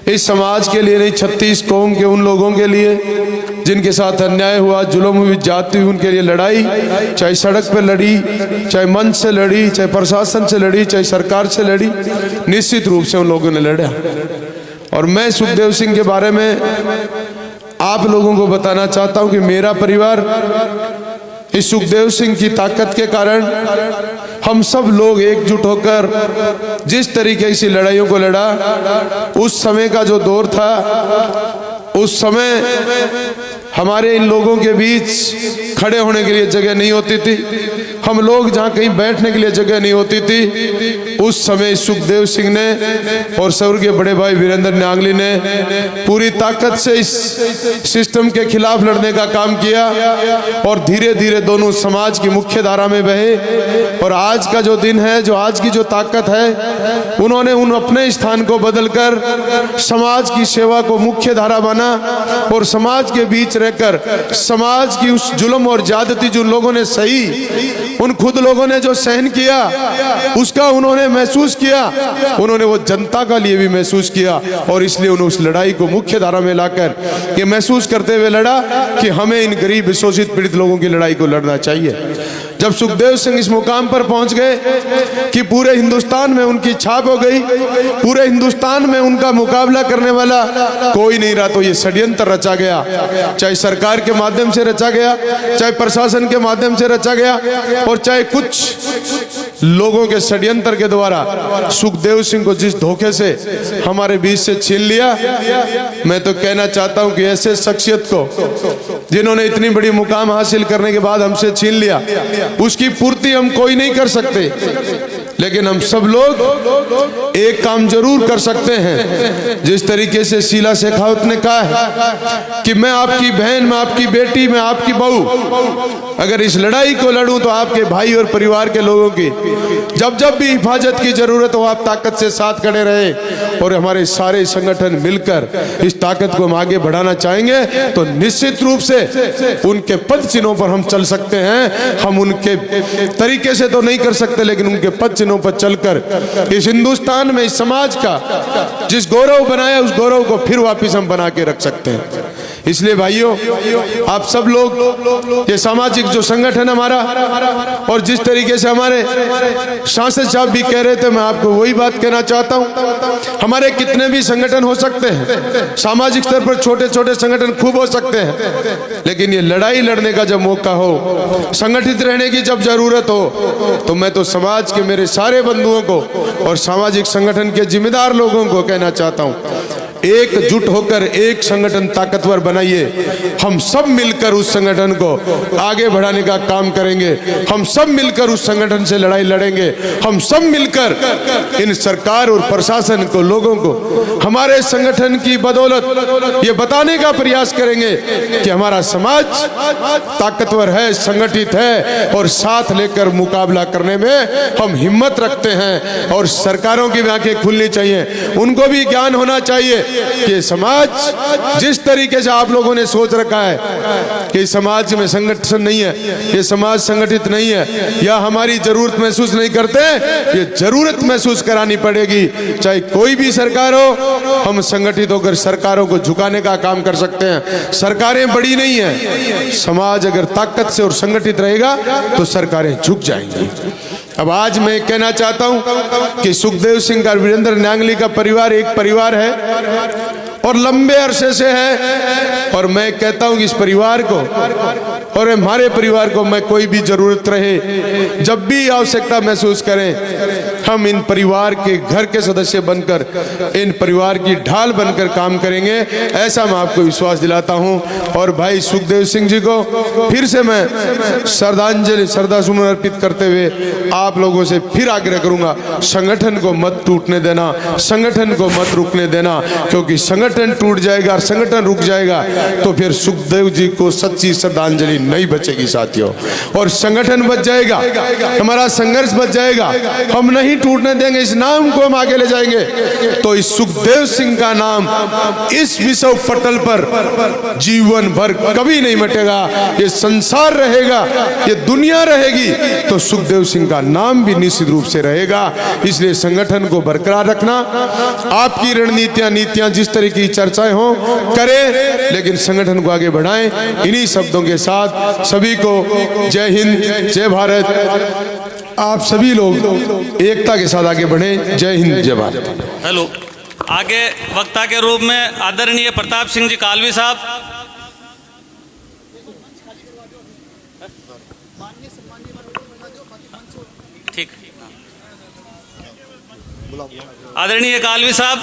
इस समाज के लिए नहीं, 36 कौम के उन लोगों के लिए जिनके साथ अन्याय हुआ, जुल्म हुई, जाति हुई, उनके लिए लड़ाई, चाहे सड़क पर लड़ी, चाहे मंच से लड़ी, चाहे प्रशासन से लड़ी, चाहे सरकार से लड़ी, निश्चित रूप से उन लोगों ने लड़ा। और मैं सुखदेव सिंह के बारे में आप लोगों को बताना चाहता हूं कि मेरा परिवार इस सुखदेव सिंह की ताकत के कारण हम सब लोग एकजुट होकर जिस तरीके से लड़ाइयों को लड़ा, उस समय का जो दौर था, उस समय हमारे इन लोगों के बीच खड़े होने के लिए जगह नहीं होती थी, हम लोग जहाँ कहीं बैठने के लिए जगह नहीं होती थी, उस समय सुखदेव सिंह ने और स्वर्गीय बड़े भाई वीरेंद्र न्यांगली ने पूरी ताकत से इस सिस्टम के खिलाफ लड़ने का काम किया और धीरे धीरे दोनों समाज की मुख्य धारा में बहे। और आज का जो दिन है, जो आज की जो ताकत है, उन्होंने उन अपने स्थान को बदलकर समाज की सेवा को मुख्य धारा बना और समाज के बीच रहकर समाज की उस जुल्म और ज्यादती जो लोगों ने सही, उन खुद लोगों ने जो सहन किया, उसका उन्होंने महसूस किया, उन्होंने वो जनता का लिए भी महसूस किया और इसलिए उन्होंने उस लड़ाई को मुख्य धारा में लाकर ये महसूस करते हुए लड़ा कि हमें इन गरीब शोषित पीड़ित लोगों की लड़ाई को लड़ना चाहिए। जब सुखदेव सिंह इस मुकाम पर पहुंच गए कि पूरे हिंदुस्तान में उनकी छाप हो गई, पूरे हिंदुस्तान में उनका मुकाबला करने वाला कोई नहीं रहा, तो ये षड्यंत्र रचा गया, चाहे सरकार के माध्यम से रचा गया, चाहे प्रशासन के माध्यम से रचा गया और चाहे कुछ लोगों के षड्यंत्र के द्वारा सुखदेव सिंह को जिस धोखे से हमारे बीच से छीन लिया। मैं तो कहना चाहता हूं कि ऐसे शख्सियत को जिन्होंने इतनी बड़ी मुकाम हासिल करने के बाद हमसे छीन लिया, उसकी पूर्ति हम कोई नहीं कर सकते, लेकिन हम सब लोग एक काम जरूर कर सकते हैं। जिस तरीके से शीला शेखावत ने कहा है कि मैं आपकी बहन, मैं आपकी बेटी, मैं आपकी बहू, अगर इस लड़ाई को लड़ूं तो आपके भाई और परिवार के लोगों की जब जब भी हिफाजत की जरूरत हो, आप ताकत से साथ खड़े रहे और हमारे सारे संगठन मिलकर इस ताकत को हम आगे बढ़ाना चाहेंगे, तो निश्चित रूप से उनके पद चिन्हों पर हम चल सकते हैं। हम उनके तरीके से तो नहीं कर सकते, लेकिन उनके पद चिन्हों पर चलकर इस हिंदुस्तान में इस समाज का जिस गौरव बनाया, उस गौरव को फिर वापस हम बना के रख सकते हैं। इसलिए भाइयों, आप सब लोग, ये सामाजिक जो संगठन हमारा और जिस तरीके से हमारे सांसद साहब भी कह रहे थे, मैं आपको वही बात कहना चाहता हूं। हमारे कितने भी संगठन हो सकते हैं, सामाजिक स्तर पर छोटे छोटे संगठन खूब हो सकते हैं, लेकिन ये लड़ाई लड़ने का जब मौका हो, संगठित रहने की जब जरूरत हो, तो मैं तो समाज के मेरे सारे बंधुओं को और सामाजिक संगठन के जिम्मेदार लोगों को कहना चाहता हूं, एकजुट होकर एक संगठन ताकतवर बनाइए। हम सब मिलकर उस संगठन को आगे बढ़ाने का काम करेंगे, हम सब मिलकर उस संगठन से लड़ाई लड़ेंगे, हम सब मिलकर इन सरकार और प्रशासन को, लोगों को हमारे संगठन की बदौलत ये बताने का प्रयास करेंगे कि हमारा समाज ताकतवर है, संगठित है और साथ लेकर मुकाबला करने में हम हिम्मत रखते हैं। और सरकारों की भी आंखें खुलनी चाहिए, उनको भी ज्ञान होना चाहिए कि समाज जिस तरीके से आप लोगों ने सोच रखा है कि समाज में संगठन नहीं है, ये समाज संगठित नहीं है या हमारी जरूरत महसूस नहीं करते, ये जरूरत महसूस करानी पड़ेगी। चाहे कोई भी सरकार हो, हम संगठित होकर सरकारों को झुकाने का काम कर सकते हैं। सरकारें बड़ी नहीं है, समाज अगर ताकत से और संगठित रहेगा तो सरकारें झुक जाएंगी। अब आज मैं कहना चाहता हूं कि सुखदेव सिंह का, वीरेंद्र न्यांगली का परिवार एक परिवार है और लंबे अरसे से है, और मैं कहता हूं कि इस परिवार को और हमारे परिवार को मैं कोई भी जरूरत रहे, जब भी आवश्यकता महसूस करें, हम इन परिवार के घर के सदस्य बनकर, इन परिवार की ढाल बनकर काम करेंगे, ऐसा मैं आपको विश्वास दिलाता हूं। और भाई सुखदेव सिंह जी को फिर से मैं श्रद्धांजलि, श्रद्धासुमन अर्पित करते हुए आप लोगों से फिर आग्रह करूंगा, संगठन को मत टूटने देना, संगठन को मत रुकने देना, क्योंकि संगठन टूट जाएगा, संगठन रुक जाएगा तो फिर सुखदेव जी को सच्ची श्रद्धांजलि नहीं बचेगी साथियों। और संगठन बच जाएगा, हमारा संघर्ष बच जाएगा, हम नहीं टूटने देंगे, इस नाम को हम आगे ले जाएंगे। तो इस सुखदेव सिंह का नाम इस विश्व पटल पर जीवन भर कभी नहीं मिटेगा। ये संसार रहेगा, ये दुनिया रहेगी, तो सुखदेव सिंह का नाम भी निश्चित रूप से रहेगा। इसलिए संगठन को बरकरार रखना, आपकी रणनीतियां नीतियां जिस तरह की चर्चाएं हो करें, लेकिन संगठन को आगे बढ़ाएं। इन्हीं शब्दों के साथ सभी को जय हिंद, जय भारत। आप सभी लोग एकता के साथ आगे बढ़ें। जय हिंद, जय भारत। हेलो, आगे वक्ता के रूप में आदरणीय प्रताप सिंह जी कालवी साहब। ठीक, आदरणीय कालवी साहब।